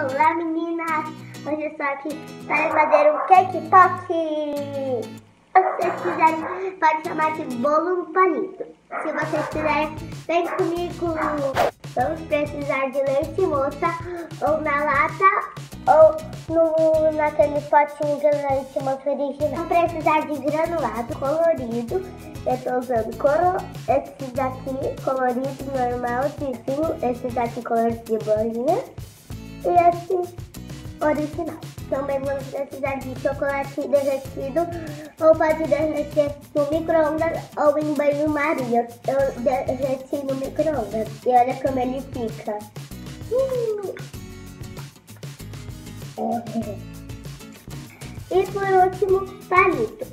Olá meninas, hoje eu estou aqui para fazer um cake pop. Se vocês quiserem, pode chamar de bolo no palito. Se vocês quiserem, vem comigo. Vamos precisar de leite moça, ou na lata, ou naquele potinho de leite moça original. Vamos precisar de granulado colorido. Eu estou usando esse daqui colorido normal, esse daqui colorido de bolinha e esse original. Também vamos precisar de chocolate derretido, ou pode derreter no micro-ondas ou em banho-maria. Eu derreti no micro-ondas e olha como ele fica. E por último, palito.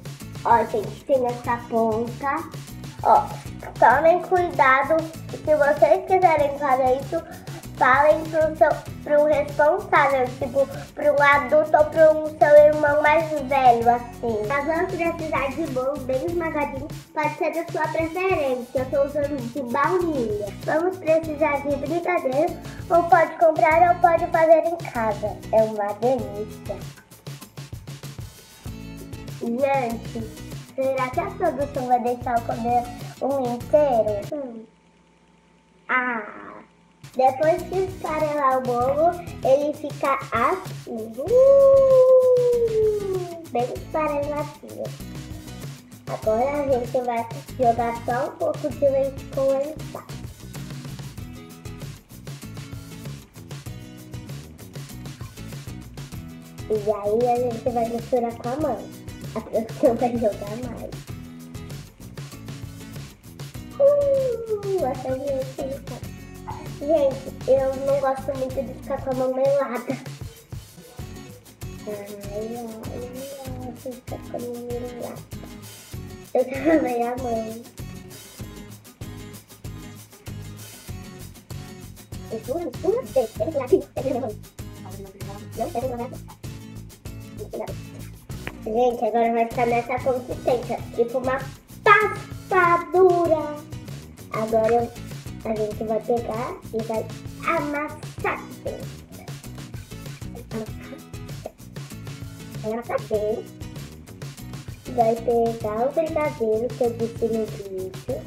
Ó, gente, tem essa ponta. Ó, tomem cuidado. Se vocês quiserem fazer isso, falem pro responsável, tipo, pro adulto ou pro seu irmão mais velho, assim. Nós vamos precisar de bolo bem esmagadinho, pode ser da sua preferência. Eu tô usando de baunilha. Vamos precisar de brigadeiro, ou pode comprar ou pode fazer em casa. É uma delícia. Gente, será que a produção vai deixar eu comer um inteiro? Depois que esfarelar o bolo, ele fica assim, bem esfareladinho. Agora a gente vai jogar só um pouco de leite condensado. E aí a gente vai misturar com a mão. A produção vai jogar mais. Essa gente, eu não gosto muito de ficar com a mão melada. Fica com a mão melada. Eu já lavei a mão. Gente, agora vai ficar nessa consistência, tipo uma pasta dura. Agora a gente vai pegar e vai amassar bem. Vai pegar o brigadeiro que eu disse no vídeo.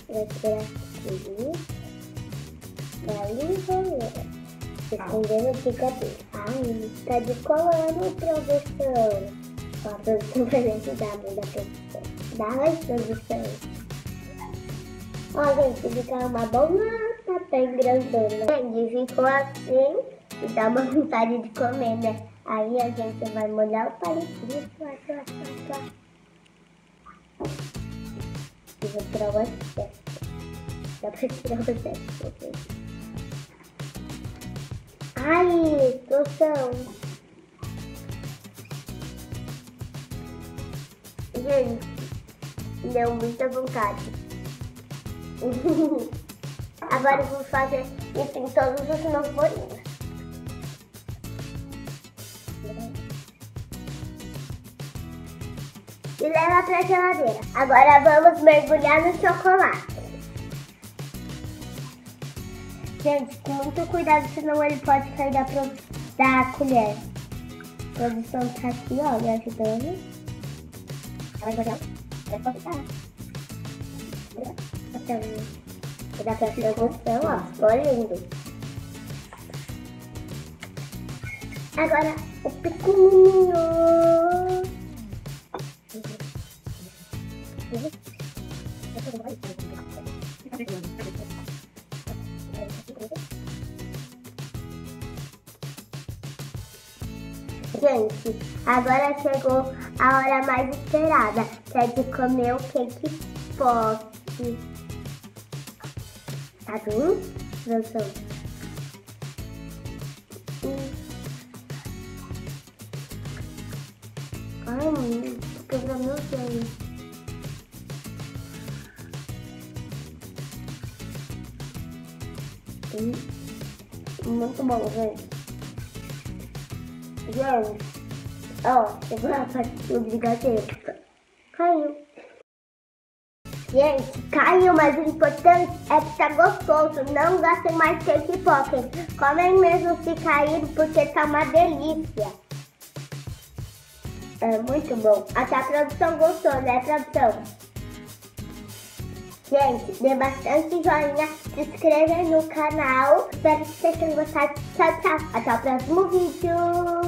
Vai pegar aqui. Vai enrolar. Escondendo o brigadeiro. Ai, tá decolando, produção. Ó, a produção vai me ajudar muito, a produção. Dá mais produção. Ó, gente, fica uma bolota bem grandona. Gente, ficou assim e dá uma vontade de comer, né? Aí a gente vai molhar o palitinho. E vou tirar o excesso. Dá pra tirar o excesso. Ai, produção. Gente, deu muita vontade. Agora eu vou fazer isso em todos os meus bolinhos. E leva pra geladeira. Agora vamos mergulhar no chocolate. Gente, com muito cuidado, senão ele pode cair da colher. A produção tá aqui, ó, me ajudando. Vai jogar. Vai cortar. Dá pra produção, ó, ficou lindo. Agora, o pequenininho. Gente, agora chegou a hora mais esperada, que é de comer o cake pop. Tá bem, produção? Ai, quebrou meu dedo. Muito bom, gente. Gente, ó, chegou a parte do brigadeiro. Caiu. Gente, caiu, mas o importante é que tá gostoso. Não gastem mais cake pocket. Comem mesmo se cair, porque tá uma delícia. É muito bom. Até a produção gostou, né, produção? Gente, dê bastante joinha, se inscreva no canal. Espero que vocês tenham gostado. Tchau, tchau. Até o próximo vídeo.